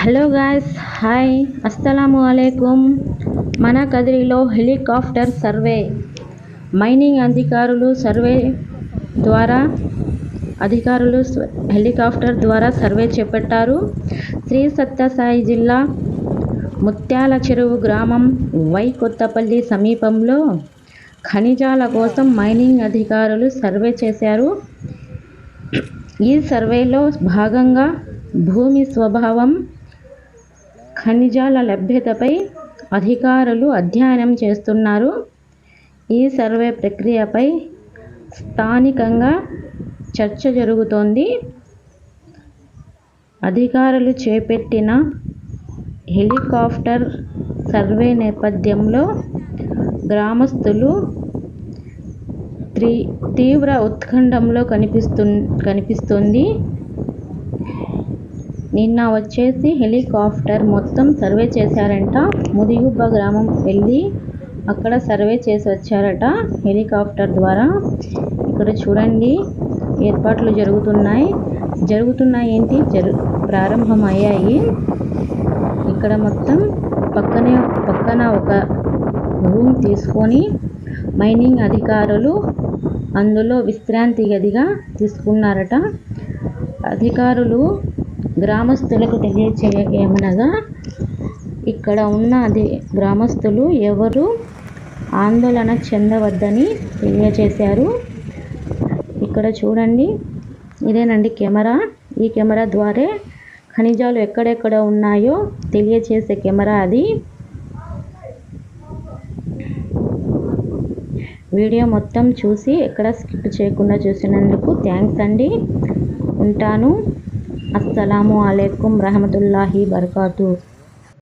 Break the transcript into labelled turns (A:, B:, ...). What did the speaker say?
A: Hello guys, hi, అస్సలాము అలైకుం. మన కదిరిలో helicopter survey. Mining అధికారులు హెలికాప్టర్ ద్వారా సర్వే చేపట్టారు. శ్రీ సత్యసాయి జిల్లా ముత్యాల చెరువు గ్రామం వై కొత్తపల్లి సమీపంలో ఖనిజాల కోసం మైనింగ్ అధికారులు సర్వే చేశారు. ఈ సర్వేలో భాగంగా భూమి స్వభావం, ఖనిజాల లభ్యతపై అధికారులు అధ్యయనం చేస్తున్నారు. ఈ సర్వే ప్రక్రియపై స్థానికంగా చర్చ జరుగుతోంది. అధికారులు చేపట్టిన హెలికాప్టర్ సర్వే నేపథ్యంలో గ్రామస్తులు తీవ్ర ఉత్కంఠలో కనిపిస్తుంది. నిన్న వచ్చేసి హెలికాప్టర్ మొత్తం సర్వే చేశారంట. ముదిగుబ్బ గ్రామం వెళ్ళి అక్కడ సర్వే చేసి వచ్చారట హెలికాప్టర్ ద్వారా. ఇక్కడ చూడండి, ఏర్పాట్లు జరుగుతున్నాయి ప్రారంభమయ్యాయి. ఇక్కడ మొత్తం పక్కన ఒక రూమ్ తీసుకొని మైనింగ్ అధికారులు అందులో విశ్రాంతి గదిగా తీసుకున్నారట. అధికారులు గ్రామస్తులకు తెలియచేయమనగా ఇక్కడ ఉన్న గ్రామస్తులు ఎవరు ఆందోళన చెందవద్దని తెలియజేశారు. ఇక్కడ చూడండి, ఇదేనండి కెమెరా. ఈ కెమెరా ద్వారా ఖనిజాలు ఎక్కడెక్కడ ఉన్నాయో తెలియచేసే కెమెరా అది. వీడియో మొత్తం చూసి ఎక్కడ స్కిప్ చేయకుండా చూసినందుకు థ్యాంక్స్ అండి. ఉంటాను. అస్సలాము అలైకుం రహమతుల్లాహి బరకాతు.